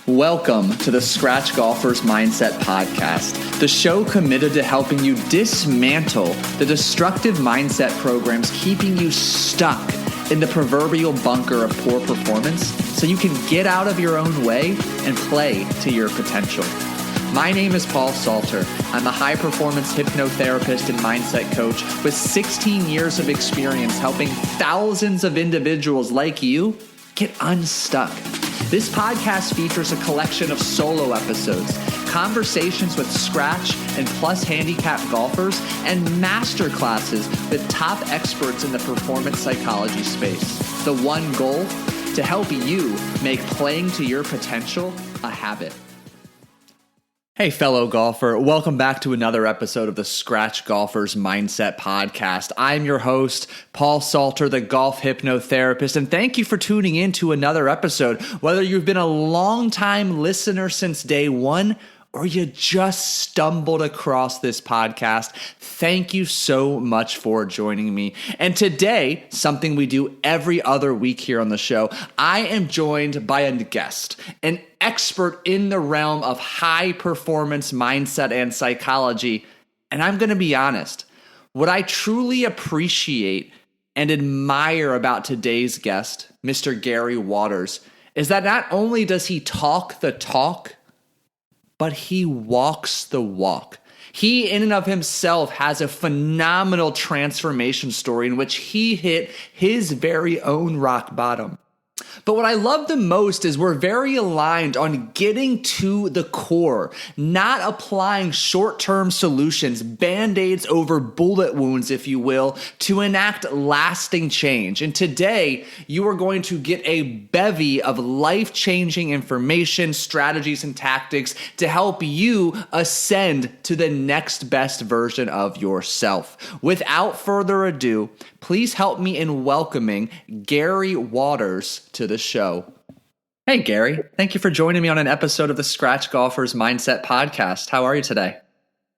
Welcome to the Scratch Golfer's Mindset Podcast, the show committed to helping you dismantle the destructive mindset programs keeping you stuck in the proverbial bunker of poor performance so you can get out of your own way and play to your potential. My name is Paul Salter. I'm a high-performance hypnotherapist and mindset coach with 16 years of experience helping thousands of individuals like you get unstuck. This podcast features a collection of solo episodes, conversations with scratch and plus handicap golfers, and master classes with top experts in the performance psychology space. The one goal? To help you make playing to your potential a habit. Hey, fellow golfer. Welcome back to another episode of the Scratch Golfer's Mindset Podcast. I'm your host, Paul Salter, the golf hypnotherapist, and thank you for tuning in to another episode. Whether you've been a long-time listener since day one or you just stumbled across this podcast, thank you so much for joining me. And today, something we do every other week here on the show, I am joined by a guest, an expert in the realm of high performance mindset and psychology. And I'm going to be honest, what I truly appreciate and admire about today's guest, Mr. Gary Waters, is that not only does he talk the talk, but he walks the walk. He in and of himself has a phenomenal transformation story in which he hit his very own rock bottom. But what I love the most is we're very aligned on getting to the core, not applying short-term solutions, band-aids over bullet wounds, if you will, to enact lasting change. And today, you are going to get a bevy of life-changing information, strategies, and tactics to help you ascend to the next best version of yourself. Without further ado, please help me in welcoming Gary Waters to the show. Hey, Gary. Thank you for joining me on an episode of the Scratch Golfer's Mindset Podcast. How are you today?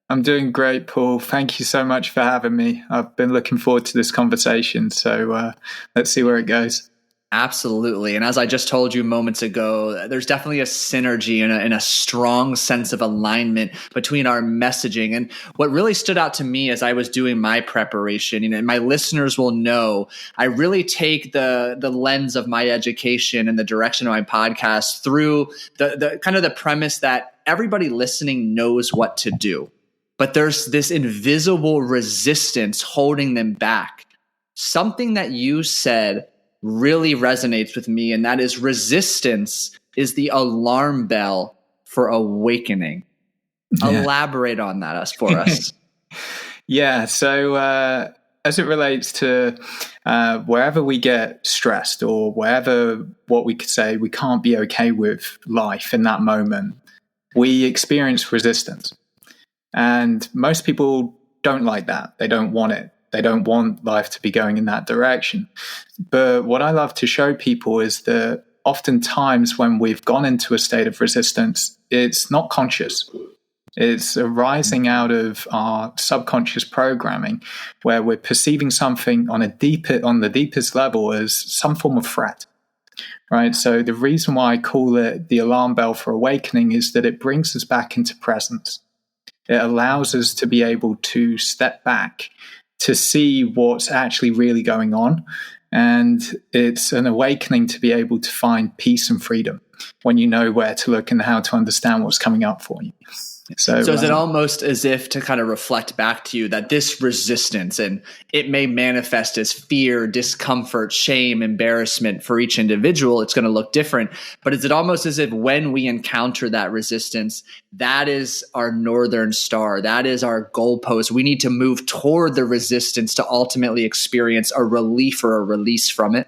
I'm doing great, Paul. Thank you so much for having me. I've been looking forward to this conversation, so let's see where it goes. Absolutely. And as I just told you moments ago, there's definitely a synergy and a strong sense of alignment between our messaging. And what really stood out to me as I was doing my preparation, and my listeners will know, I really take the lens of my education and the direction of my podcast through the kind of the premise that everybody listening knows what to do, but there's this invisible resistance holding them back. Something that you said really resonates with me, and that is resistance is the alarm bell for awakening. Yeah. Elaborate on that for us. Yeah, so as it relates to wherever we get stressed or wherever what we could say we can't be okay with life in that moment, we experience resistance. And most people don't like that. They don't want it. They don't want life to be going in that direction. But what I love to show people is that oftentimes when we've gone into a state of resistance, it's not conscious. It's arising out of our subconscious programming where we're perceiving something on the deepest level as some form of threat. Right? So the reason why I call it the alarm bell for awakening is that it brings us back into presence. It allows us to be able to step back to see what's actually really going on. And it's an awakening to be able to find peace and freedom when you know where to look and how to understand what's coming up for you. So is it almost as if to kind of reflect back to you that this resistance, and it may manifest as fear, discomfort, shame, embarrassment for each individual, it's going to look different. But is it almost as if when we encounter that resistance, that is our northern star, that is our goalpost. We need to move toward the resistance to ultimately experience a relief or a release from it?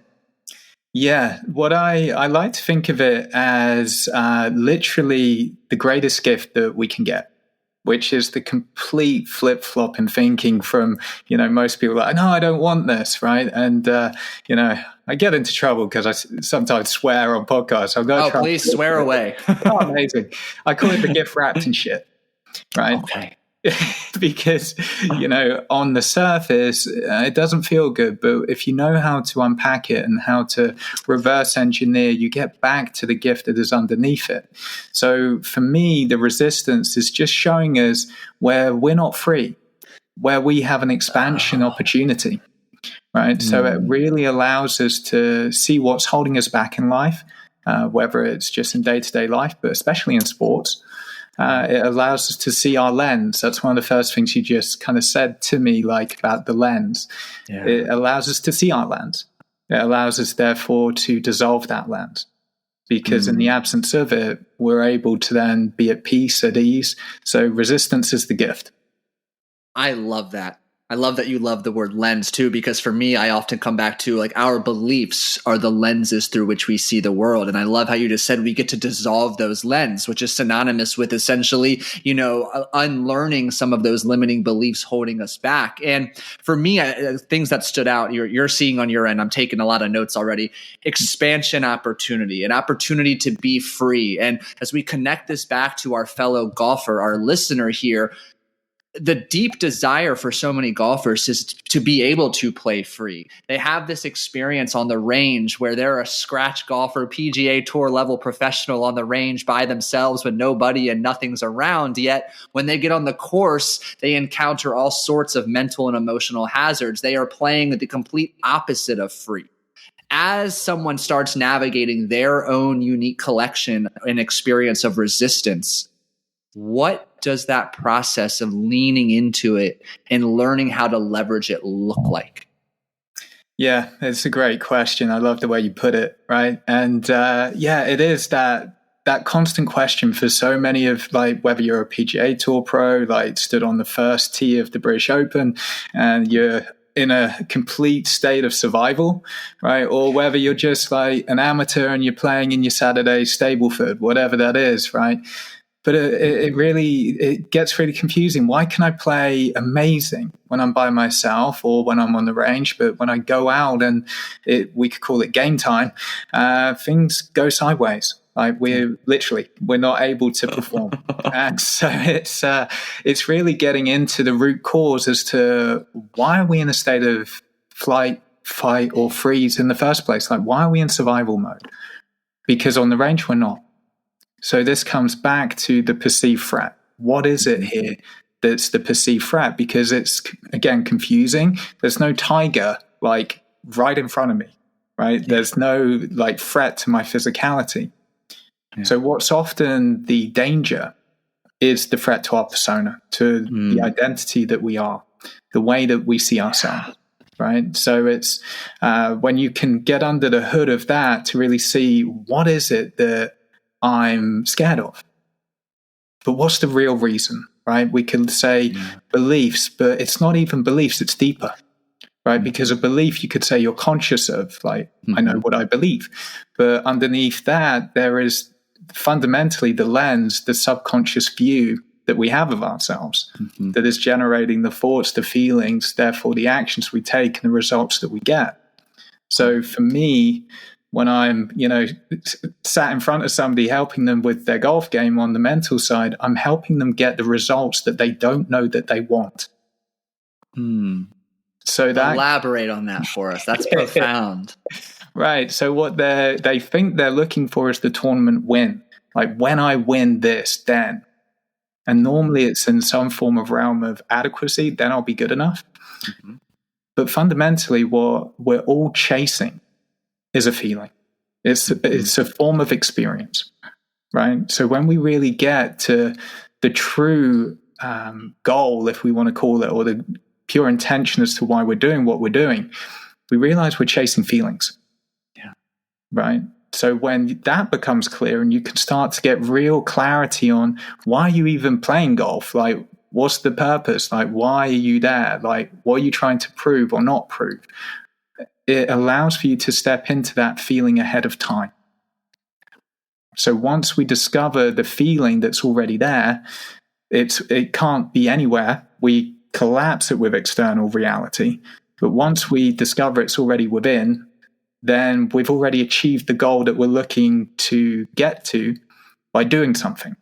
Yeah, what I like to think of it as literally the greatest gift that we can get, which is the complete flip-flop in thinking from, most people are like, no, I don't want this, right? And, I get into trouble because I sometimes swear on podcasts. Please swear away. Oh, amazing. I call it the gift wrapped in shit, right? Okay. because, on the surface, it doesn't feel good. But if you know how to unpack it and how to reverse engineer, you get back to the gift that is underneath it. So for me, the resistance is just showing us where we're not free, where we have an expansion opportunity, right? So it really allows us to see what's holding us back in life, whether it's just in day-to-day life, but especially in sports. It allows us to see our lens. That's one of the first things you just kind of said to me, like about the lens. Yeah. It allows us to see our lens. It allows us, therefore, to dissolve that lens. Because in the absence of it, we're able to then be at peace, at ease. So resistance is the gift. I love that. I love that you love the word lens too, because for me, I often come back to like our beliefs are the lenses through which we see the world. And I love how you just said we get to dissolve those lenses, which is synonymous with essentially, unlearning some of those limiting beliefs holding us back. And for me, things that stood out, you're seeing on your end, I'm taking a lot of notes already, expansion opportunity, an opportunity to be free. And as we connect this back to our fellow golfer, our listener here, the deep desire for so many golfers is to be able to play free. They have this experience on the range where they're a scratch golfer, PGA Tour level professional on the range by themselves with nobody and nothing's around. Yet when they get on the course, they encounter all sorts of mental and emotional hazards. They are playing the complete opposite of free. As someone starts navigating their own unique collection and experience of resistance, what does that process of leaning into it and learning how to leverage it look like? Yeah, it's a great question. I love the way you put it, right? And it is that constant question for so many of, like, whether you're a PGA Tour pro, like stood on the first tee of the British Open and you're in a complete state of survival, right? Or whether you're just like an amateur and you're playing in your Saturday Stableford, whatever that is, right? But it gets really confusing. Why can I play amazing when I'm by myself or when I'm on the range? But when I go out and we could call it game time, things go sideways. Like we're not able to perform. And so it's really getting into the root cause as to why are we in a state of flight, fight, or freeze in the first place? Like, why are we in survival mode? Because on the range, we're not. So this comes back to the perceived threat. What is it here that's the perceived threat? Because it's, again, confusing. There's no tiger, like, right in front of me, right? Yeah. There's no, like, threat to my physicality. Yeah. So what's often the danger is the threat to our persona, to the identity that we are, the way that we see ourselves, right? So it's when you can get under the hood of that to really see what is it that I'm scared of. But what's the real reason, right? We could say beliefs, but it's not even beliefs, it's deeper, right? Because a belief you could say you're conscious of, like, I know what I believe. But underneath that, there is fundamentally the lens, the subconscious view that we have of ourselves that is generating the thoughts, the feelings, therefore the actions we take and the results that we get. So for me, when I'm, sat in front of somebody helping them with their golf game on the mental side, I'm helping them get the results that they don't know that they want. So that elaborate on that for us. That's profound. Right. So what they think they're looking for is the tournament win. Like, when I win this, then. And normally it's in some form of realm of adequacy, then I'll be good enough. But fundamentally, what we're all chasing is a feeling. It's a form of experience, right? So when we really get to the true goal, if we want to call it, or the pure intention as to why we're doing what we're doing, we realize we're chasing feelings. Yeah. Right? So when that becomes clear and you can start to get real clarity on why are you even playing golf? Like, what's the purpose? Like, why are you there? Like, what are you trying to prove or not prove? It allows for you to step into that feeling ahead of time. So once we discover the feeling that's already there, it can't be anywhere. We collapse it with external reality. But once we discover it's already within, then we've already achieved the goal that we're looking to get to by doing something.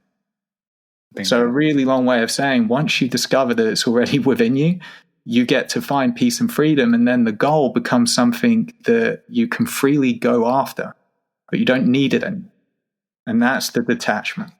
So a really long way of saying, once you discover that it's already within you, you get to find peace and freedom. And then the goal becomes something that you can freely go after, but you don't need it anymore. And that's the detachment.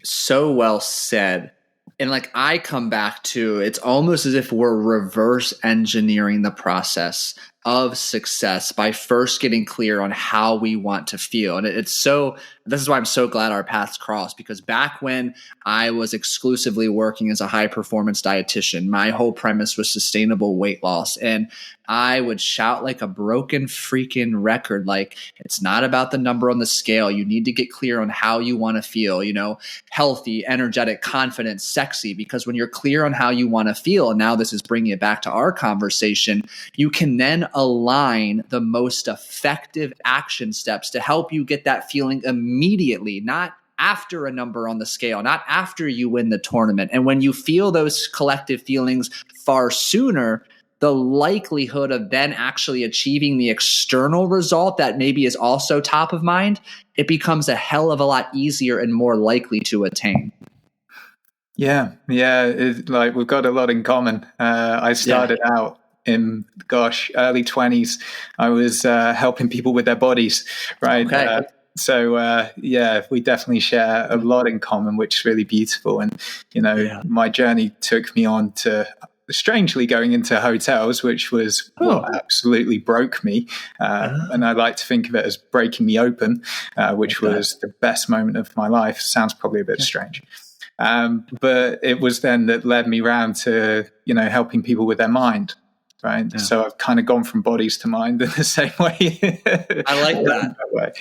So well said. And like I come back to, it's almost as if we're reverse engineering the process of success by first getting clear on how we want to feel. And this is why I'm so glad our paths crossed, because back when I was exclusively working as a high performance dietitian, my whole premise was sustainable weight loss. And I would shout like a broken freaking record, like, it's not about the number on the scale. You need to get clear on how you want to feel, healthy, energetic, confident, sexy, because when you're clear on how you want to feel, and now this is bringing it back to our conversation, you can then align the most effective action steps to help you get that feeling immediately, not after a number on the scale, not after you win the tournament. And when you feel those collective feelings far sooner, the likelihood of then actually achieving the external result that maybe is also top of mind, it becomes a hell of a lot easier and more likely to attain. Yeah. Like we've got a lot in common. I started out in, early 20s. I was helping people with their bodies, right? Okay. We definitely share a lot in common, which is really beautiful. And, my journey took me on to strangely going into hotels, which was what absolutely broke me. And I like to think of it as breaking me open, which was the best moment of my life. Sounds probably a bit strange. But it was then that led me round to, helping people with their mind. Right. Yeah. So I've kind of gone from bodies to mind in the same way. I like that way.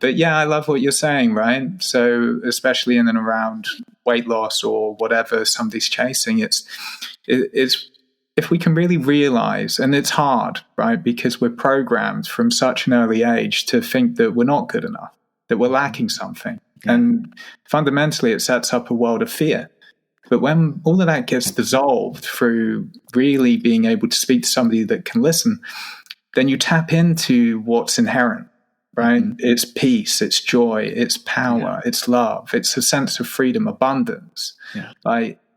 But yeah, I love what you're saying. Right. So especially in and around weight loss or whatever somebody's chasing, it's if we can really realize, and it's hard, right? Because we're programmed from such an early age to think that we're not good enough, that we're lacking something. Yeah. And fundamentally, it sets up a world of fear. But when all of that gets dissolved through really being able to speak to somebody that can listen, then you tap into what's inherent, right? Mm-hmm. It's peace, it's joy, it's power, it's love, it's a sense of freedom, abundance. Yeah.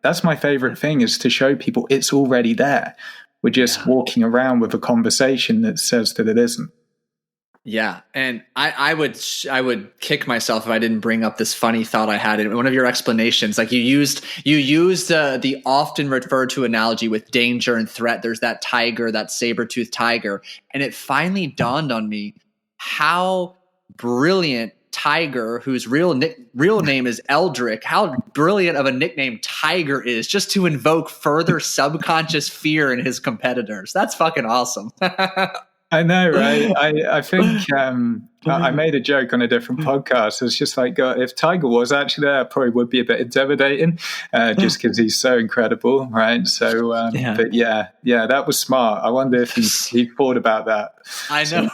That's my favorite thing, is to show people it's already there. We're just walking around with a conversation that says that it isn't. Yeah. And I would kick myself if I didn't bring up this funny thought I had in one of your explanations. Like you used the often referred to analogy with danger and threat. There's that tiger, that saber-toothed tiger. And it finally dawned on me how brilliant Tiger, whose real name is Eldrick, how brilliant of a nickname Tiger is, just to invoke further subconscious fear in his competitors. That's fucking awesome. I know, right? I think I made a joke on a different podcast. It's just like, if Tiger was actually there, it probably would be a bit intimidating, just because he's so incredible, right? So, but yeah, that was smart. I wonder if he thought about that. I know.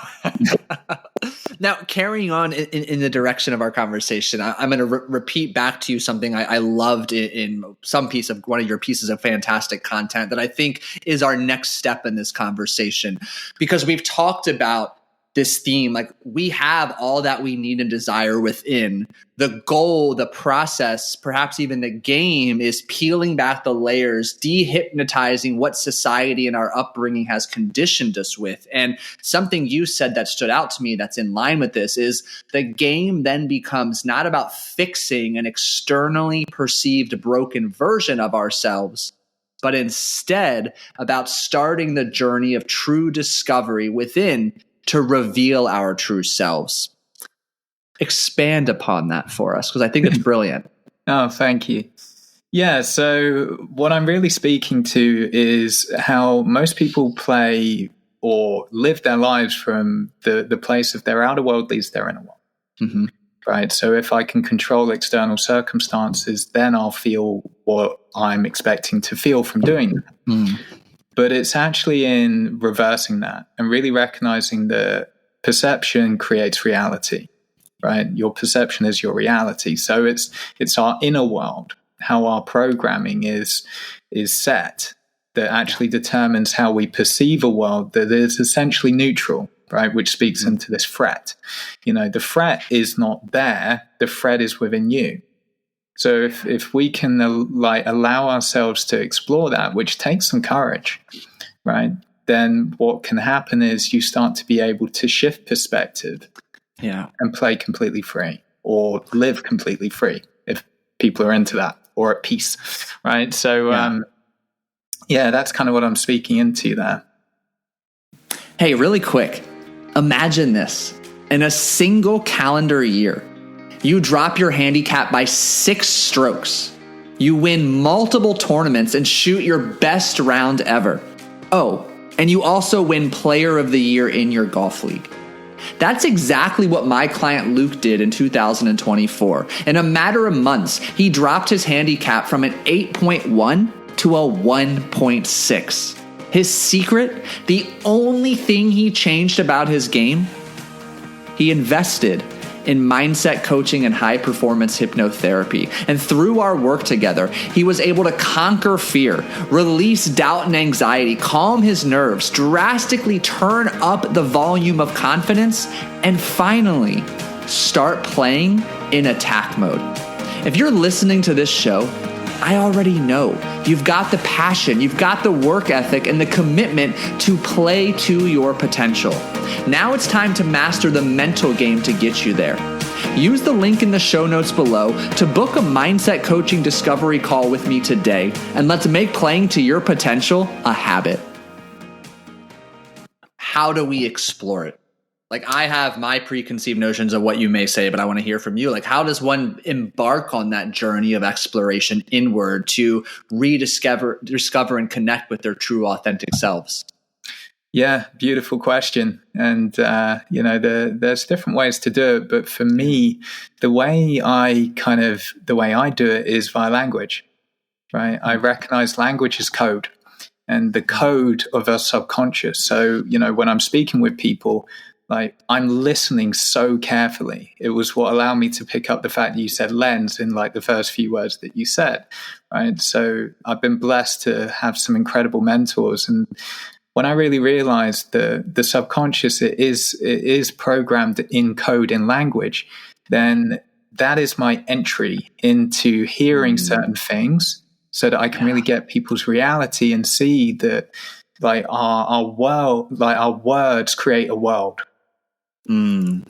Now, carrying on in the direction of our conversation, I'm going to repeat back to you something I loved in some piece of one of your pieces of fantastic content that I think is our next step in this conversation, because we've talked about this theme, like we have all that we need and desire within. The goal, the process, perhaps even the game is peeling back the layers, dehypnotizing what society and our upbringing has conditioned us with. And something you said that stood out to me that's in line with this is the game then becomes not about fixing an externally perceived broken version of ourselves, but instead about starting the journey of true discovery within to reveal our true selves. Expand upon that for us, because I think it's brilliant. Oh, thank you. Yeah, so what I'm really speaking to is how most people play or live their lives from the place of their outer world leads their inner world. Mm-hmm. Right? So if I can control external circumstances, then I'll feel what I'm expecting to feel from doing that. Mm. But it's actually in reversing that and really recognizing that perception creates reality, right? Your perception is your reality. So it's our inner world, how our programming is set, that actually determines how we perceive a world that is essentially neutral, right? Which speaks into this threat. The threat is not there. The threat is within you. So if we can allow ourselves to explore that, which takes some courage, right? Then what can happen is you start to be able to shift perspective, and play completely free, or live completely free if people are into that, or at peace, right? So that's kind of what I'm speaking into there. Hey, really quick, imagine this. In a single calendar year, you drop your handicap by 6 strokes. You win multiple tournaments and shoot your best round ever. Oh, and you also win Player of the Year in your golf league. That's exactly what my client Luke did in 2024. In a matter of months, he dropped his handicap from an 8.1 to a 1.6. His secret, the only thing he changed about his game, he invested in mindset coaching and high performance hypnotherapy. And through our work together, he was able to conquer fear, release doubt and anxiety, calm his nerves, drastically turn up the volume of confidence, and finally start playing in attack mode. If you're listening to this show, I already know you've got the passion, you've got the work ethic, and the commitment to play to your potential. Now it's time to master the mental game to get you there. Use the link in the show notes below to book a mindset coaching discovery call with me today, and let's make playing to your potential a habit. How do we explore it? Like, I have my preconceived notions of what you may say, but I want to hear from you. Like, how does one embark on that journey of exploration discover and connect with their true, authentic selves? Yeah, beautiful question. And, there's different ways to do it. But for me, the way I do it is via language, right? I recognize language as code, and the code of our subconscious. So, when I'm speaking with people, like, I'm listening so carefully. It was what allowed me to pick up the fact that you said lens in like the first few words that you said, right? So I've been blessed to have some incredible mentors. And when I really realized the subconscious it is programmed in code in language, then that is my entry into hearing certain things so that I can really get people's reality and see that like our world, like our words create a world. And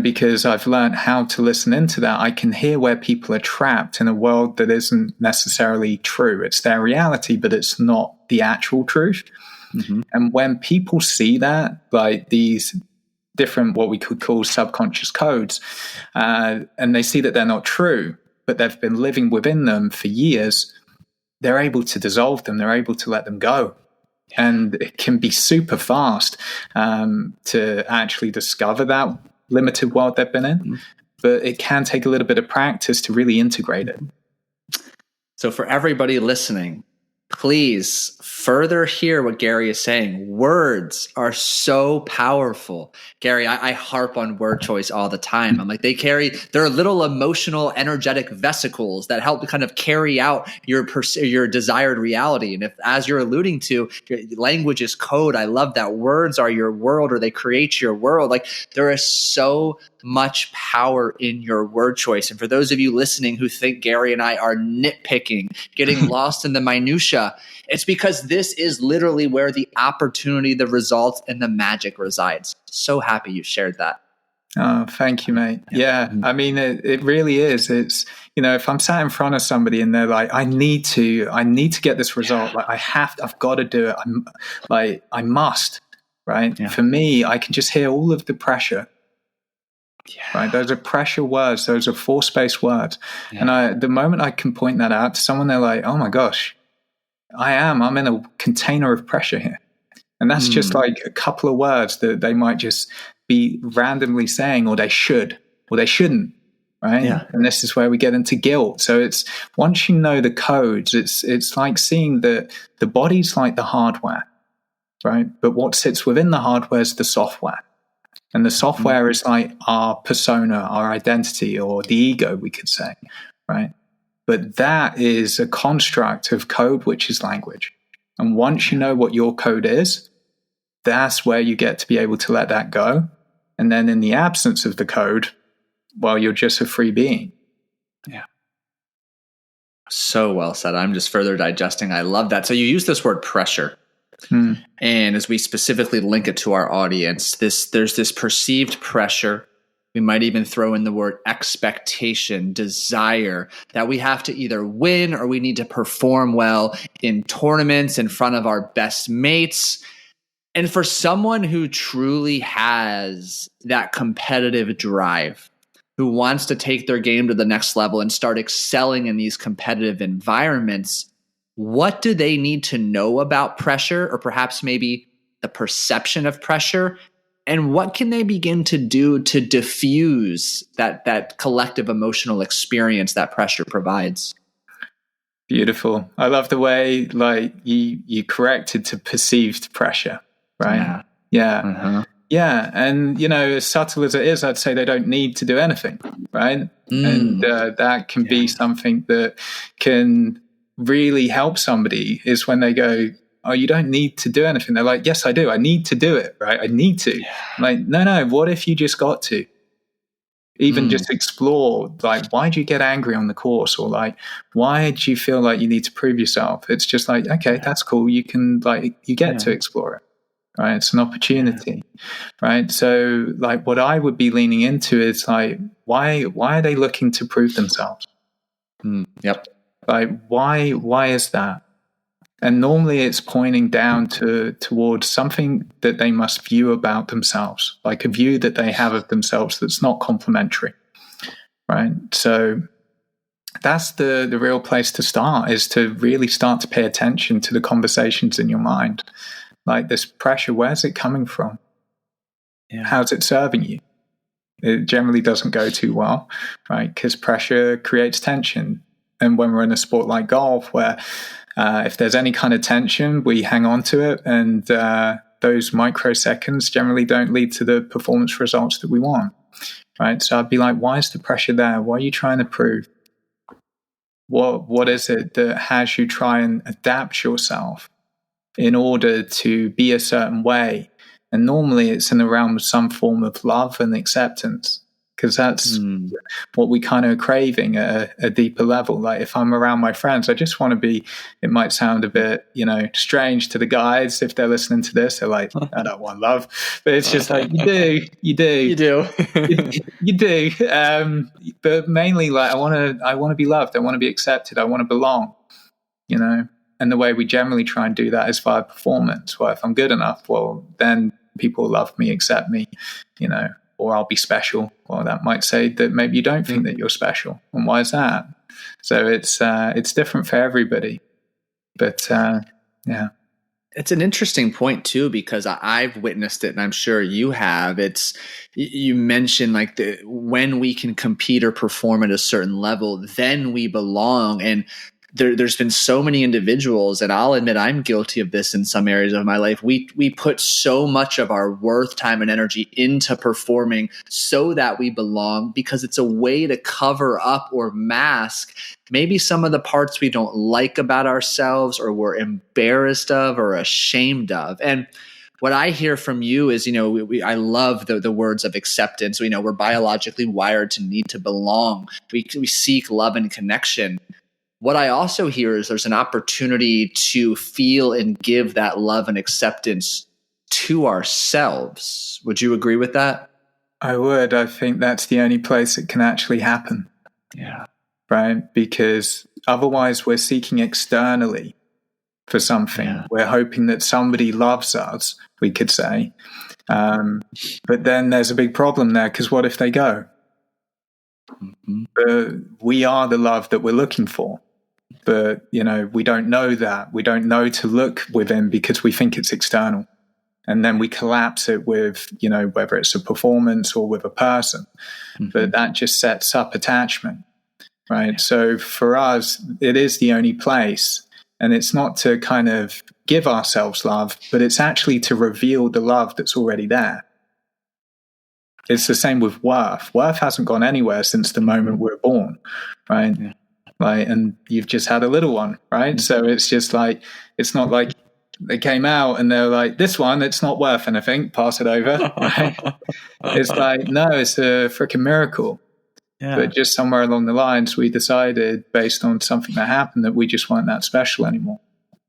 because I've learned how to listen into that, I can hear where people are trapped in a world that isn't necessarily true. It's their reality, but it's not the actual truth. Mm-hmm. And when people see that, like these different, what we could call subconscious codes, and they see that they're not true, but they've been living within them for years, they're able to dissolve them. They're able to let them go. And it can be super fast to actually discover that limited world they've been in. Mm-hmm. But it can take a little bit of practice to really integrate it. So for everybody listening, please further hear what Gary is saying. Words are so powerful. Gary, I harp on word choice all the time. I'm like, they're little emotional, energetic vesicles that help to kind of carry out your desired reality. And if, as you're alluding to, language is code. I love that. Words are your world, or they create your world. Like, there is so much power in your word choice. And for those of you listening who think Gary and I are nitpicking, getting lost in the minutia, it's because this is literally where the opportunity, the results, and the magic resides. So happy you shared that. Oh, thank you, mate. Yeah. I mean, it really is. It's, if I'm sat in front of somebody and they're like, I need to get this result. Like, I've got to do it. I must, right? Yeah. For me, I can just hear all of the pressure. Yeah. Right. Those are pressure words. Those are force-based words. Yeah. And the moment I can point that out to someone, they're like, oh my gosh, I'm in a container of pressure here. And that's just like a couple of words that they might just be randomly saying, or they should, or they shouldn't. Right. Yeah. And this is where we get into guilt. So it's, once you know the codes, it's like seeing that the body's like the hardware, right? But what sits within the hardware is the software. And the software is like our persona, our identity, or the ego, we could say, right? But that is a construct of code, which is language. And once you know what your code is, that's where you get to be able to let that go. And then in the absence of the code, well, you're just a free being. Yeah. So well said. I'm just further digesting. I love that. So you use this word pressure. And as we specifically link it to our audience, there's this perceived pressure. We might even throw in the word expectation, desire, that we have to either win or we need to perform well in tournaments in front of our best mates. And for someone who truly has that competitive drive, who wants to take their game to the next level and start excelling in these competitive environments, what do they need to know about pressure, or perhaps maybe the perception of pressure? And what can they begin to do to diffuse that collective emotional experience that pressure provides? Beautiful. I love the way like you corrected to perceived pressure, right? Yeah. Mm-hmm. Yeah. And, as subtle as it is, I'd say they don't need to do anything, right? And that can be something that can really help somebody, is when they go, oh, you don't need to do anything. They're like, yes, I do. I need to do it, right? I need to. Yeah. Like, no, what if you just got to? Even just explore, like, why do you get angry on the course? Or like, why do you feel like you need to prove yourself? It's just like, okay, that's cool. You can, like, you get to explore it, right? It's an opportunity, right? So like what I would be leaning into is like, why are they looking to prove themselves? Yep. Like, why is that? And normally it's pointing down towards something that they must view about themselves, like a view that they have of themselves that's not complimentary, right? So that's the real place to start, is to really start to pay attention to the conversations in your mind. Like, this pressure, where's it coming from? Yeah. How's it serving you? It generally doesn't go too well, right? Because pressure creates tension. And when we're in a sport like golf, where if there's any kind of tension, we hang on to it. And those microseconds generally don't lead to the performance results that we want, right? So I'd be like, why is the pressure there? What are you trying to prove? What is it that has you try and adapt yourself in order to be a certain way? And normally it's in the realm of some form of love and acceptance, because that's what we kind of are craving at a deeper level. Like, if I'm around my friends, I just want to be, it might sound a bit, strange to the guys if they're listening to this. They're like, I don't want love. But it's just like, you do. You do. You do. But mainly, like, I want to be loved. I want to be accepted. I want to belong, And the way we generally try and do that is via performance. Well, if I'm good enough, well, then people love me, accept me, or I'll be special. Well, that might say that maybe you don't think that you're special. And why is that? So it's different for everybody. But yeah. It's an interesting point too, because I've witnessed it, and I'm sure you have. You mentioned like when we can compete or perform at a certain level, then we belong. And there's been so many individuals, and I'll admit I'm guilty of this in some areas of my life. We put so much of our worth, time, and energy into performing so that we belong, because it's a way to cover up or mask maybe some of the parts we don't like about ourselves, or we're embarrassed of or ashamed of. And what I hear from you is, I love the words of acceptance. We're biologically wired to need to belong. We seek love and connection. What I also hear is there's an opportunity to feel and give that love and acceptance to ourselves. Would you agree with that? I would. I think that's the only place it can actually happen. Yeah. Right? Because otherwise we're seeking externally for something. Yeah. We're hoping that somebody loves us, we could say. But then there's a big problem there, because what if they go? We are the love that we're looking for. But, we don't know that. We don't know to look within, because we think it's external. And then we collapse it with, whether it's a performance or with a person. But that just sets up attachment, right? So for us, it is the only place. And it's not to kind of give ourselves love, but it's actually to reveal the love that's already there. It's the same with worth. Worth hasn't gone anywhere since the moment we're born, right? Yeah. Like, and you've just had a little one, right? So it's just like, it's not like they came out and they're like, this one, it's not worth anything, pass it over, right? It's like, no, it's a freaking miracle. Yeah. But just somewhere along the lines, we decided, based on something that happened, that we just weren't that special anymore.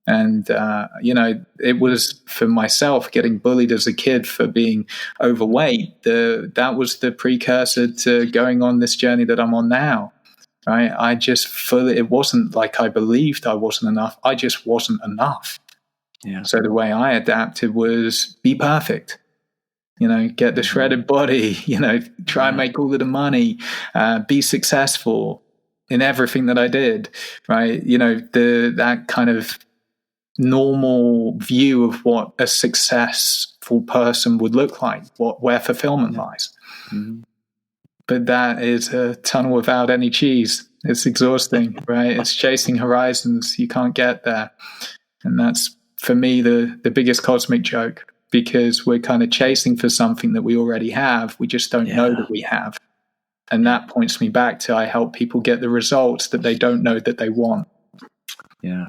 And, it was for myself getting bullied as a kid for being overweight. That was the precursor to going on this journey that I'm on now. Right. It wasn't like I believed I wasn't enough. I just wasn't enough. Yeah. So the way I adapted was be perfect. Get the shredded body, try and make all of the money, be successful in everything that I did, right? That kind of normal view of what a successful person would look like, where fulfillment lies. Mm-hmm. But that is a tunnel without any cheese. It's exhausting, right? It's chasing horizons. You can't get there. And that's, for me, the biggest cosmic joke. Because we're kind of chasing for something that we already have. We just don't know that we have. And that points me back to I help people get the results that they don't know that they want. Yeah.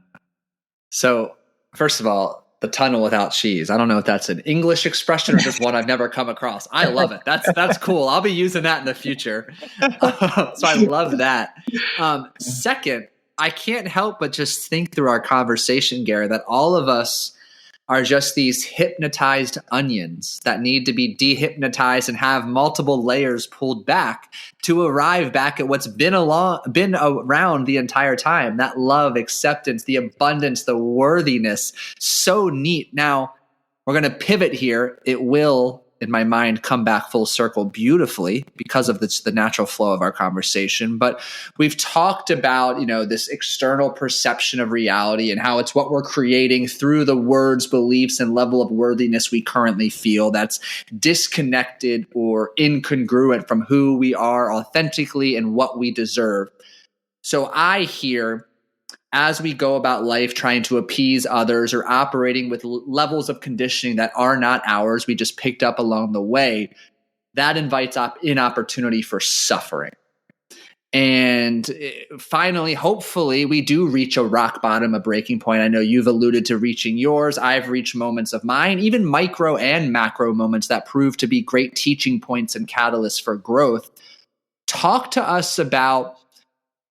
So, first of all, the tunnel without cheese. I don't know if that's an English expression or just one I've never come across. I love it. That's cool. I'll be using that in the future. So I love that. Second, I can't help but just think through our conversation, Gary, that all of us are just these hypnotized onions that need to be dehypnotized and have multiple layers pulled back to arrive back at what's been around the entire time. That love, acceptance, the abundance, the worthiness. So neat. Now, we're going to pivot here. It will, in my mind, come back full circle beautifully because of the natural flow of our conversation. But we've talked about, this external perception of reality and how it's what we're creating through the words, beliefs, and level of worthiness we currently feel that's disconnected or incongruent from who we are authentically and what we deserve. So I hear, as we go about life trying to appease others or operating with levels of conditioning that are not ours, we just picked up along the way, that invites in opportunity for suffering. And finally, hopefully, we do reach a rock bottom, a breaking point. I know you've alluded to reaching yours. I've reached moments of mine, even micro and macro moments that prove to be great teaching points and catalysts for growth. Talk to us about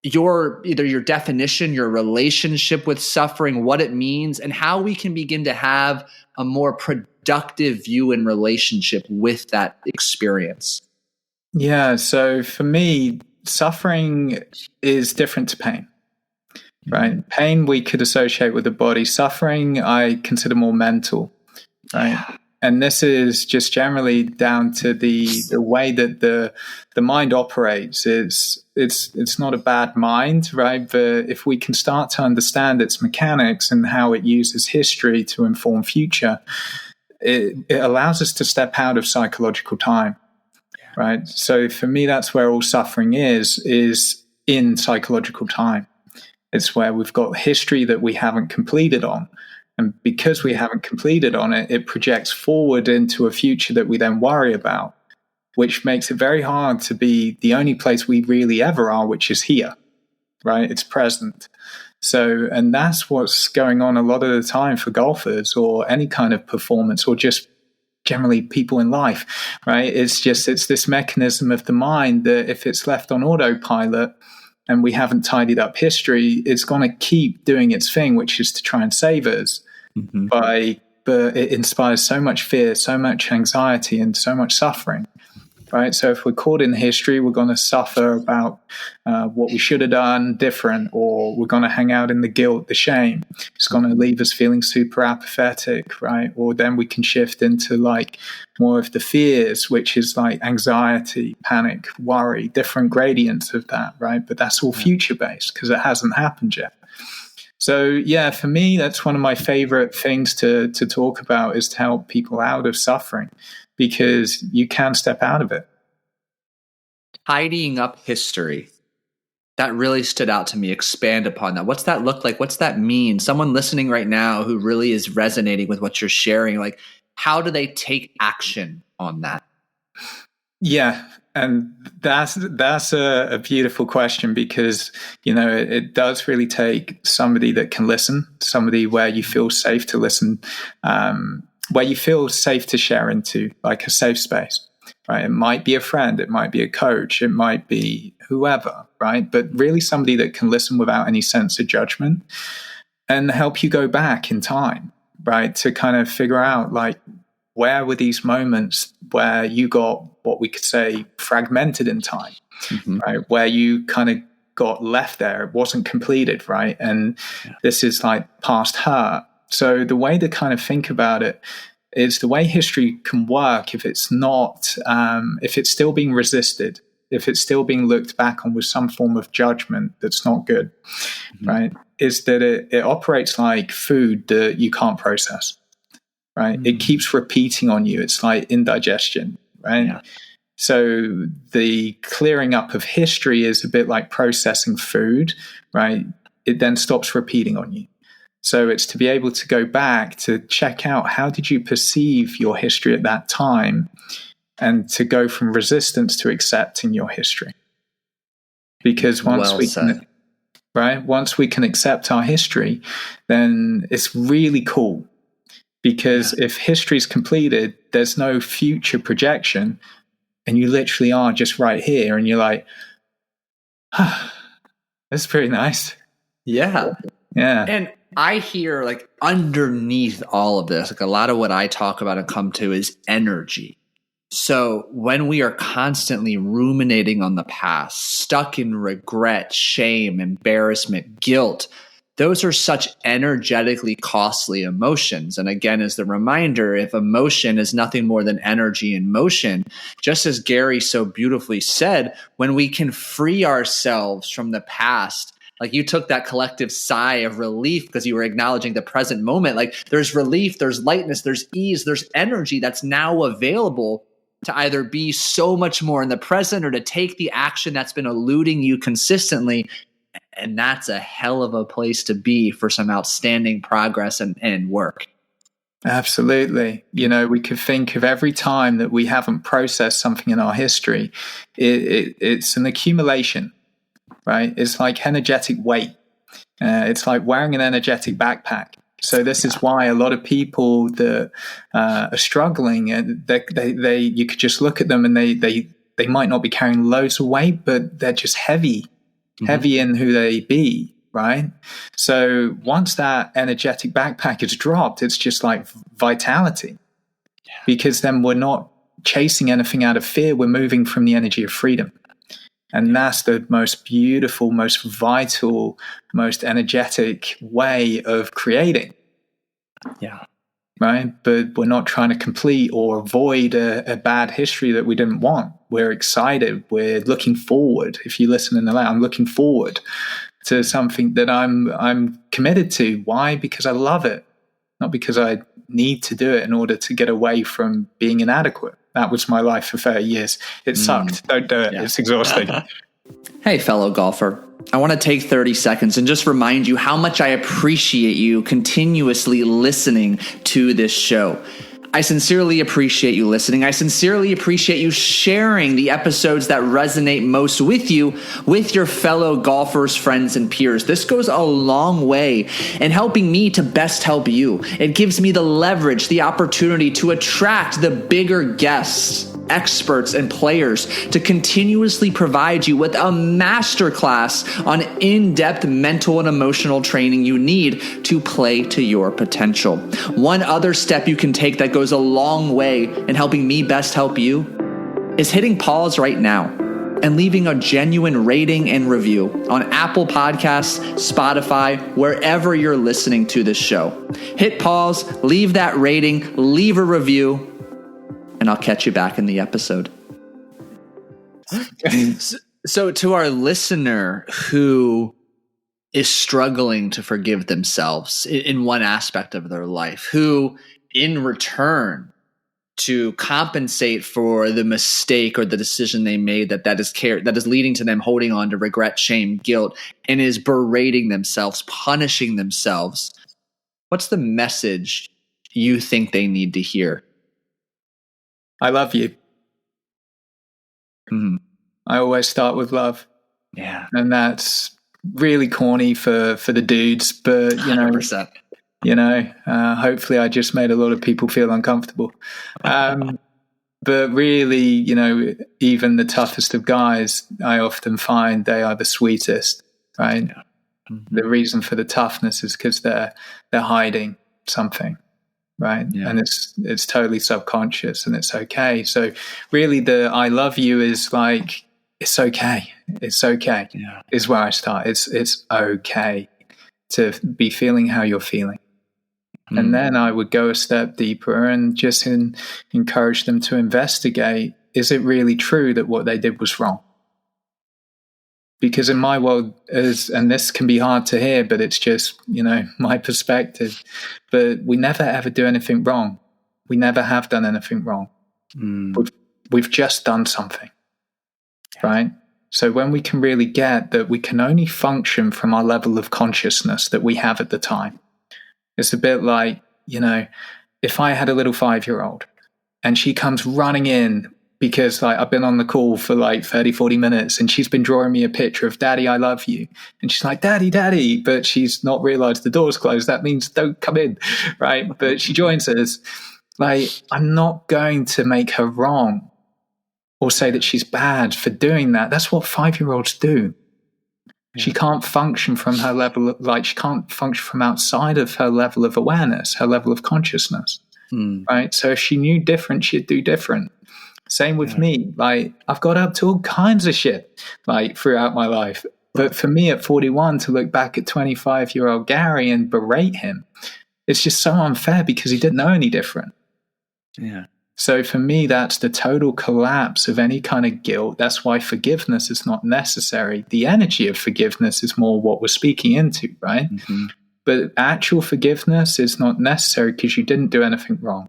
either your definition, your relationship with suffering, what it means, and how we can begin to have a more productive view and relationship with that experience. Yeah. So for me, suffering is different to pain, right? Pain we could associate with the body. Suffering I consider more mental, right? Yeah. And this is just generally down to the way that the mind operates. It's not a bad mind, right? But if we can start to understand its mechanics and how it uses history to inform future, it allows us to step out of psychological time, right? So for me, that's where all suffering is in psychological time. It's where we've got history that we haven't completed on. And because we haven't completed on it, it projects forward into a future that we then worry about, which makes it very hard to be the only place we really ever are, which is here, right? It's present. So, and that's what's going on a lot of the time for golfers or any kind of performance or just generally people in life, right? It's this mechanism of the mind that if it's left on autopilot and we haven't tidied up history, it's going to keep doing its thing, which is to try and save us. Mm-hmm. But it inspires so much fear, so much anxiety, and so much suffering, right? So if we're caught in history, we're going to suffer about what we should have done different, or we're going to hang out in the guilt, the shame. It's going to leave us feeling super apathetic, right? Or then we can shift into like more of the fears, which is like anxiety, panic, worry, different gradients of that, right? But that's all future-based because it hasn't happened yet. So yeah, for me, that's one of my favorite things to talk about is to help people out of suffering because you can step out of it. Tidying up history. That really stood out to me. Expand upon that. What's that look like? What's that mean? Someone listening right now who really is resonating with what you're sharing, like how do they take action on that? Yeah. And that's a beautiful question because, it does really take somebody that can listen, somebody where you feel safe to listen, where you feel safe to share into, like a safe space. right? It might be a friend, it might be a coach, it might be whoever, right? But really somebody that can listen without any sense of judgment and help you go back in time, right? To kind of figure out, like, where were these moments where you got what we could say fragmented in time, right? Where you kind of got left there, it wasn't completed, right? And this is like past hurt. So the way to kind of think about it is the way history can work if it's not, if it's still being resisted, if it's still being looked back on with some form of judgment that's not good, right? Is that it operates like food that you can't process, right? It keeps repeating on you. It's like indigestion, right? Yeah. So the clearing up of history is a bit like processing food, right? It then stops repeating on you. So it's to be able to go back to check out, how did you perceive your history at that time, and to go from resistance to accepting your history. Because once once we can accept our history, then it's really cool. Because if history is completed, there's no future projection, and you literally are just right here, and you're like, that's pretty nice. Yeah. Yeah. And I hear, like, underneath all of this, like, a lot of what I talk about and come to is energy. So when we are constantly ruminating on the past, stuck in regret, shame, embarrassment, guilt, those are such energetically costly emotions. And again, as the reminder, if emotion is nothing more than energy in motion, just as Gary so beautifully said, when we can free ourselves from the past, like, you took that collective sigh of relief because you were acknowledging the present moment. Like, there's relief, there's lightness, there's ease, there's energy that's now available to either be so much more in the present or to take the action that's been eluding you consistently. And that's a hell of a place to be for some outstanding progress and work. Absolutely. You know, we could think of every time that we haven't processed something in our history, it's an accumulation, right? It's like energetic weight. It's like wearing an energetic backpack. So this is why a lot of people that are struggling, they you could just look at them and they might not be carrying loads of weight, but they're just heavy in who they be, right? So once that energetic backpack is dropped, it's just like vitality, because then we're not chasing anything out of fear. We're moving from the energy of freedom. And that's the most beautiful, most vital, most energetic way of creating. Yeah. Right? But we're not trying to complete or avoid a bad history that we didn't want. We're excited. We're looking forward. If you listen in the light, I'm looking forward to something that I'm committed to. Why? Because I love it. Not because I need to do it in order to get away from being inadequate. That was my life for 30 years. It sucked. Don't do it. Yeah. It's exhausting. Hey, fellow golfer. I want to take 30 seconds and just remind you how much I appreciate you continuously listening to this show. I sincerely appreciate you listening. I sincerely appreciate you sharing the episodes that resonate most with you, with your fellow golfers, friends, and peers. This goes a long way in helping me to best help you. It gives me the leverage, the opportunity to attract the bigger guests, experts, and players to continuously provide you with a masterclass on in-depth mental and emotional training you need to play to your potential. One other step you can take that goes a long way in helping me best help you is hitting pause right now and leaving a genuine rating and review on Apple Podcasts, Spotify, wherever you're listening to this show. Hit pause, leave that rating, leave a review, and I'll catch you back in the episode. So to our listener who is struggling to forgive themselves in one aspect of their life, who in return to compensate for the mistake or the decision they made that is leading to them holding on to regret, shame, guilt, and is berating themselves, punishing themselves, what's the message you think they need to hear? I love you. Mm-hmm. I always start with love. Yeah. And that's really corny for the dudes, but 100%. Hopefully I just made a lot of people feel uncomfortable. But really, even the toughest of guys, I often find they are the sweetest, right? Yeah. Mm-hmm. The reason for the toughness is because they're hiding something, right? Yeah. And it's totally subconscious, and it's okay. So really, the I love you is like, it's okay. It's okay. Yeah. Is where I start. It's okay to be feeling how you're feeling. And then I would go a step deeper and just encourage them to investigate, is it really true that what they did was wrong? Because in my world, and this can be hard to hear, but it's just, my perspective, but we never ever do anything wrong. We never have done anything wrong. We've just done something, right? So when we can really get that we can only function from our level of consciousness that we have at the time. It's a bit like, if I had a little 5-year-old and she comes running in because I've been on the call for 30, 40 minutes and she's been drawing me a picture of Daddy, I love you. And she's like, Daddy, Daddy, but she's not realized the door's closed. That means don't come in, right? But she joins us. I'm not going to make her wrong or say that she's bad for doing that. That's what 5-year-olds do. She can't function from her level, she can't function from outside of her level of awareness, her level of consciousness, right? So if she knew different, she'd do different. Same with me. I've got up to all kinds of shit, throughout my life. But for me at 41 to look back at 25-year-old Gary and berate him, it's just so unfair because he didn't know any different. Yeah. So for me, that's the total collapse of any kind of guilt. That's why forgiveness is not necessary. The energy of forgiveness is more what we're speaking into, right? Mm-hmm. But actual forgiveness is not necessary because you didn't do anything wrong.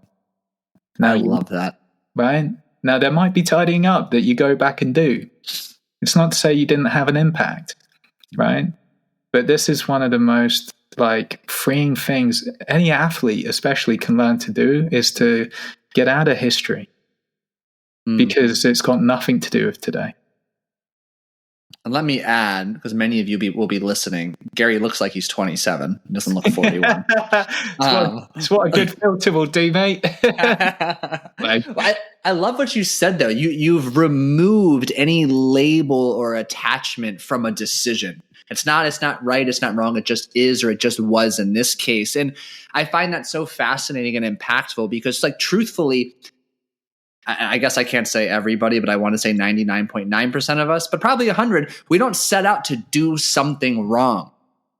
Now, I love that. Right? Now, there might be tidying up that you go back and do. It's not to say you didn't have an impact, right? But this is one of the most freeing things any athlete especially can learn to do, is to get out of history, because it's got nothing to do with today. And let me add, because many of you will be listening, Gary looks like he's 27. He doesn't look 41. It's what a good filter will do, mate. I love what you said, though. You've removed any label or attachment from a decision. It's not right, it's not wrong, it just is, or it just was in this case. And I find that so fascinating and impactful because, truthfully, I guess I can't say everybody, but I want to say 99.9% of us, but probably 100, we don't set out to do something wrong.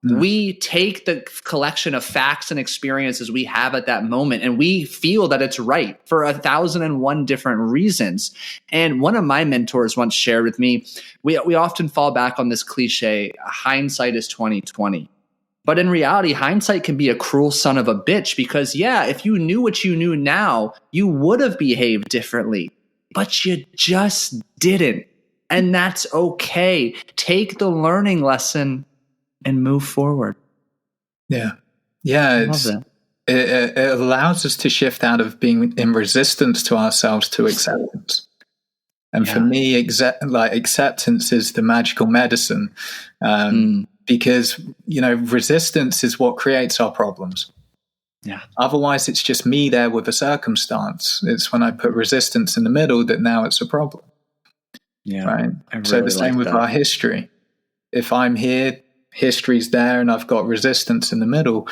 We take the collection of facts and experiences we have at that moment, and we feel that it's right for 1,001 different reasons. And one of my mentors once shared with me, we often fall back on this cliche, hindsight is 20/20. But in reality, hindsight can be a cruel son of a bitch because, if you knew what you knew now, you would have behaved differently. But you just didn't. And that's okay. Take the learning lesson and move forward. Yeah. It allows us to shift out of being in resistance to ourselves to acceptance. And for me, acceptance is the magical medicine. Because, resistance is what creates our problems. Yeah. Otherwise, it's just me there with a circumstance. It's when I put resistance in the middle that now it's a problem. Yeah. Right. So the same with our history. If I'm here, history's there, and I've got resistance in the middle,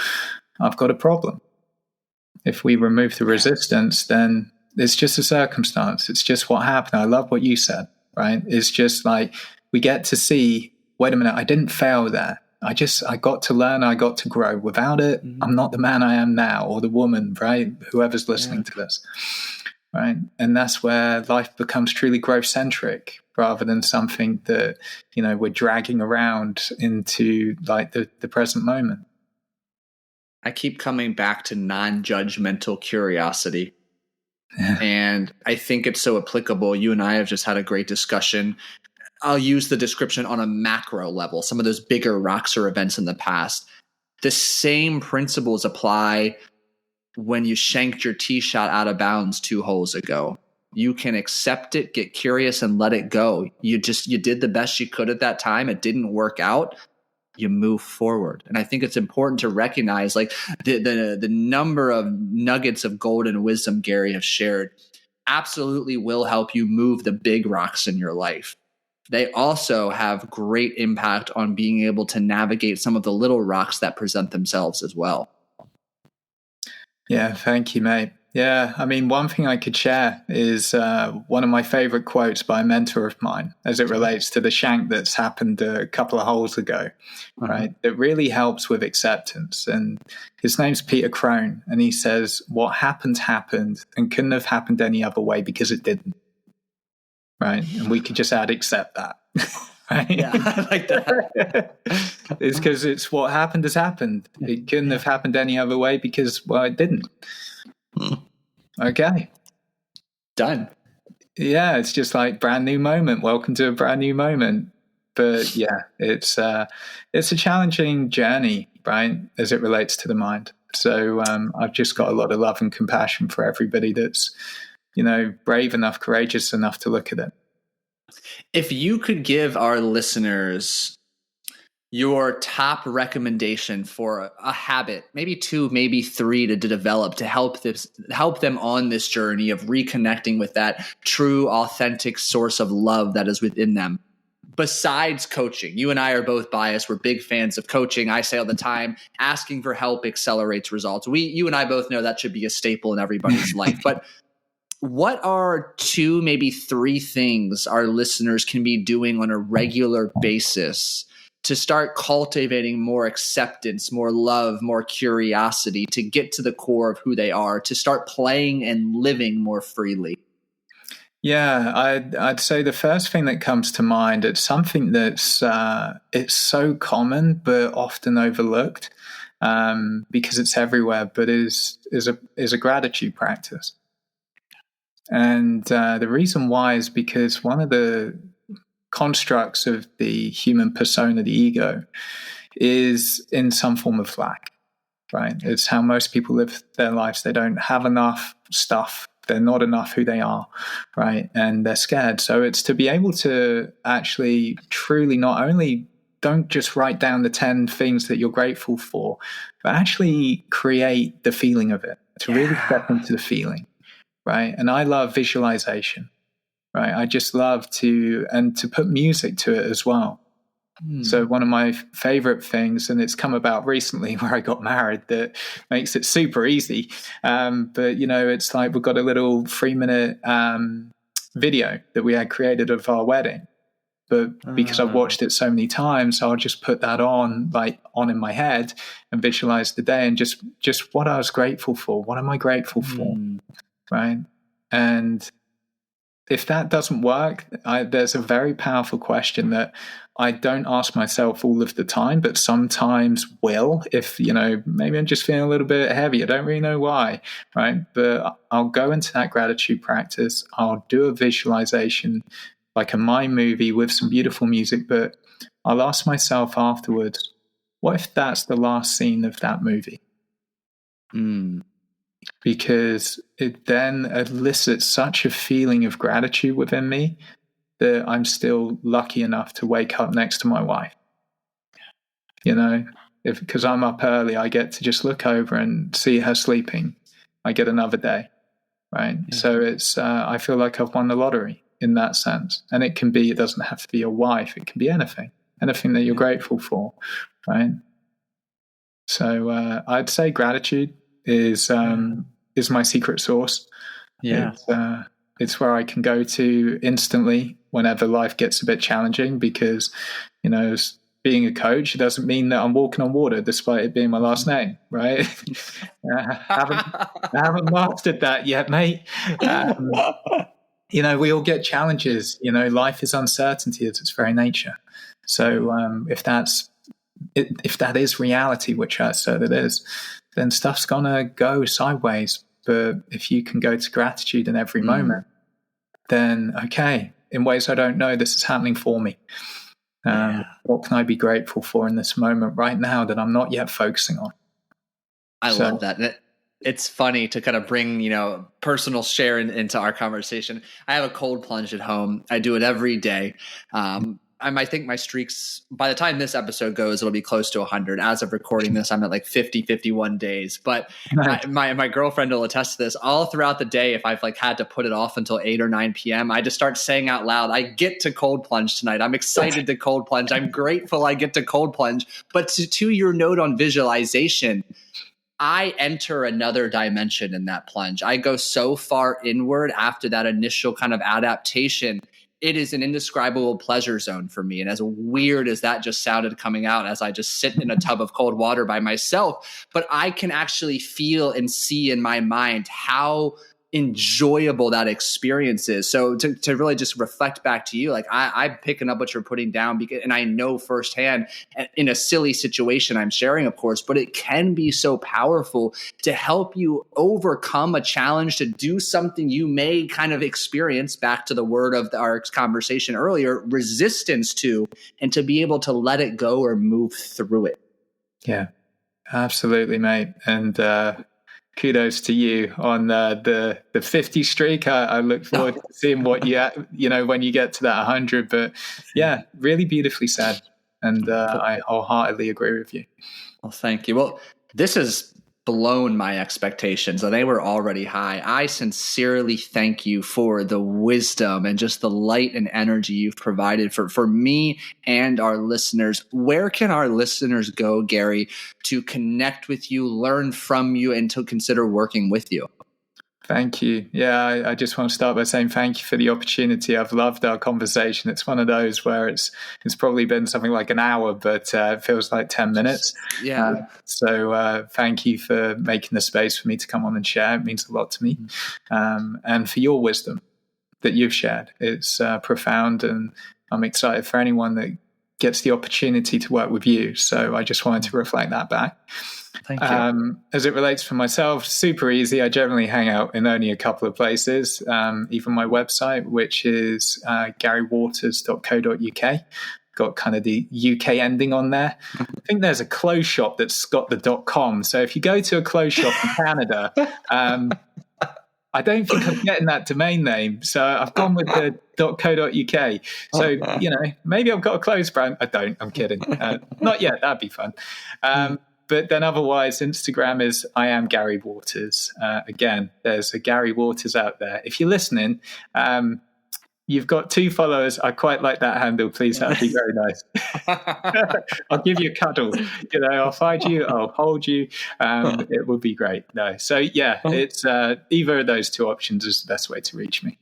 I've got a problem. If we remove the resistance, then it's just a circumstance. It's just what happened. I love what you said, right? It's just we get to see, wait a minute, I didn't fail there. I got to learn, I got to grow. Without it, I'm not the man I am now, or the woman, right? Whoever's listening to this, right? And that's where life becomes truly growth-centric rather than something that, we're dragging around into the present moment. I keep coming back to non-judgmental curiosity. Yeah. And I think it's so applicable. You and I have just had a great discussion. I'll use the description on a macro level, some of those bigger rocks or events in the past. The same principles apply when you shanked your tee shot out of bounds 2 holes ago. You can accept it, get curious, and let it go. You did the best you could at that time. It didn't work out. You move forward. And I think it's important to recognize the number of nuggets of gold and wisdom Gary has shared. absolutely will help you move the big rocks in your life. They also have great impact on being able to navigate some of the little rocks that present themselves as well. Yeah, thank you, mate. Yeah, I mean, one thing I could share is one of my favorite quotes by a mentor of mine as it relates to the shank that's happened a couple of holes ago, right? It really helps with acceptance. And his name's Peter Crone. And he says, what happened, happened and couldn't have happened any other way because it didn't, right? And we could just add, accept that. Right? Yeah, I like that. It's because it's what happened has happened. It couldn't have happened any other way because, well, it didn't. Okay. Done. Yeah, it's just like brand new moment. Welcome to a brand new moment. But yeah, it's a challenging journey, right, as it relates to the mind. So I've just got a lot of love and compassion for everybody that's, brave enough, courageous enough to look at it. If you could give our listeners your top recommendation for a habit, maybe 2, maybe 3 to develop to help them on this journey of reconnecting with that true, authentic source of love that is within them. Besides coaching, you and I are both biased. We're big fans of coaching. I say all the time, asking for help accelerates results. You and I both know that should be a staple in everybody's life. But what are 2, maybe 3 things our listeners can be doing on a regular basis to start cultivating more acceptance, more love, more curiosity, to get to the core of who they are, to start playing and living more freely? Yeah, I'd say the first thing that comes to mind, it's something that's it's so common but often overlooked because it's everywhere, but is a gratitude practice. And the reason why is because one of the constructs of the human persona, the ego, is in some form of lack, right? It's how most people live their lives. They don't have enough stuff. They're not enough who they are, right? And they're scared. So it's to be able to actually truly not only don't just write down the 10 things that you're grateful for, but actually create the feeling of it, to really step into the feeling, right? And I love visualization. Right. I just love to put music to it as well. So one of my favorite things, and it's come about recently where I got married, that makes it super easy. But, it's like we've got a little 3-minute video that we had created of our wedding. But because I've watched it so many times, I'll just put that on in my head and visualize the day and just what I was grateful for. What am I grateful for? Right. And if that doesn't work, there's a very powerful question that I don't ask myself all of the time, but sometimes will. If, maybe I'm just feeling a little bit heavy. I don't really know why, right? But I'll go into that gratitude practice. I'll do a visualization, like a mind movie with some beautiful music, but I'll ask myself afterwards, what if that's the last scene of that movie? Because it then elicits such a feeling of gratitude within me that I'm still lucky enough to wake up next to my wife. Because I'm up early, I get to just look over and see her sleeping. I get another day, right? Yeah. So it's I feel like I've won the lottery in that sense. And it doesn't have to be a wife. It can be anything that you're grateful for, right? So I'd say gratitude is my secret sauce. Yeah. It's where I can go to instantly whenever life gets a bit challenging, because, being a coach, it doesn't mean that I'm walking on water despite it being my last name, right? I haven't mastered that yet, mate. We all get challenges. Life is uncertainty. It's its very nature. So if that is reality, which I said it is, then stuff's gonna go sideways. But if you can go to gratitude in every moment, then okay, in ways I don't know, this is happening for me. What can I be grateful for in this moment right now that I'm not yet focusing on? I love that. It's funny to kind of bring, personal share into our conversation. I have a cold plunge at home. I do it every day. I think my streaks, by the time this episode goes, it'll be close to 100. As of recording this, I'm at like 50, 51 days. But my girlfriend will attest to this. All throughout the day, if I've like had to put it off until 8 or 9 p.m., I just start saying out loud, I get to cold plunge tonight. I'm excited to cold plunge. I'm grateful I get to cold plunge. But to your note on visualization, I enter another dimension in that plunge. I go so far inward after that initial kind of adaptation. It is an indescribable pleasure zone for me. And as weird as that just sounded coming out as I just sit in a tub of cold water by myself, but I can actually feel and see in my mind how enjoyable that experience is. So to really just reflect back to you, like I'm picking up what you're putting down and I know firsthand in a silly situation I'm sharing, of course, but it can be so powerful to help you overcome a challenge, to do something you may kind of experience, back to the word of our conversation earlier, resistance to, and to be able to let it go or move through it. Yeah, absolutely, mate. And, kudos to you on the 50 streak. I look forward to seeing what when you get to that 100. But yeah, really beautifully said. And I wholeheartedly agree with you. Well, thank you. Well, this has blown my expectations, and they were already high. I sincerely thank you for the wisdom and just the light and energy you've provided for me and our listeners. Where can our listeners go, Gary, to connect with you, learn from you, and to consider working with you? Thank you. Yeah, I just want to start by saying thank you for the opportunity. I've loved our conversation. It's one of those where it's probably been something like an hour, but it feels like 10 minutes. Yeah. So thank you for making the space for me to come on and share. It means a lot to me. And for your wisdom that you've shared. It's profound, and I'm excited for anyone that gets the opportunity to work with you. So I just wanted to reflect that back. Thank you. As it relates for myself, super easy. I generally hang out in only a couple of places, even my website, which is garywaters.co.uk. Got kind of the UK ending on there. I think there's a clothes shop that's got the .com. So if you go to a clothes shop in Canada, I don't think I'm getting that domain name. So I've gone with the .co.uk. So, maybe I've got a clothes brand. I don't. I'm kidding. Not yet. That'd be fun. But then otherwise, Instagram is I am Gary Waters. Again, there's a Gary Waters out there. If you're listening, you've got 2 followers. I quite like that handle. Please, that'd be very nice. I'll give you a cuddle. I'll find you. I'll hold you. It would be great. No, so yeah, it's either of those 2 options is the best way to reach me.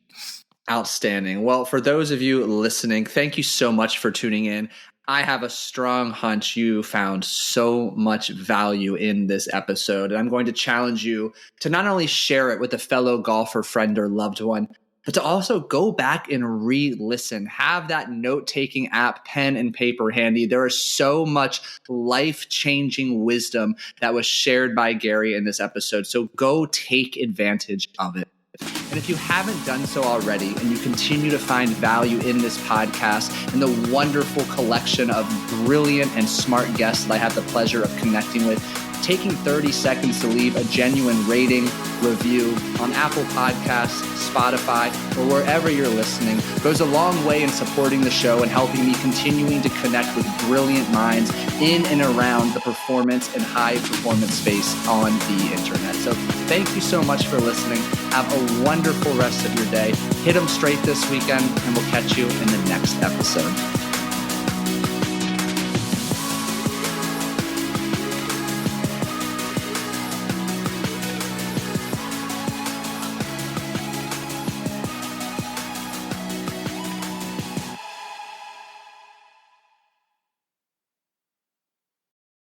Outstanding. Well, for those of you listening, thank you so much for tuning in. I have a strong hunch you found so much value in this episode, and I'm going to challenge you to not only share it with a fellow golfer, friend, or loved one, but to also go back and re-listen. Have that note-taking app, pen and paper handy. There is so much life-changing wisdom that was shared by Gary in this episode, so go take advantage of it. And if you haven't done so already, and you continue to find value in this podcast and the wonderful collection of brilliant and smart guests that I have the pleasure of connecting with, taking 30 seconds to leave a genuine rating, review on Apple Podcasts, Spotify, or wherever you're listening goes a long way in supporting the show and helping me continuing to connect with brilliant minds in and around the performance and high performance space on the internet. So thank you so much for listening. Have a wonderful rest of your day. Hit them straight this weekend, and we'll catch you in the next episode.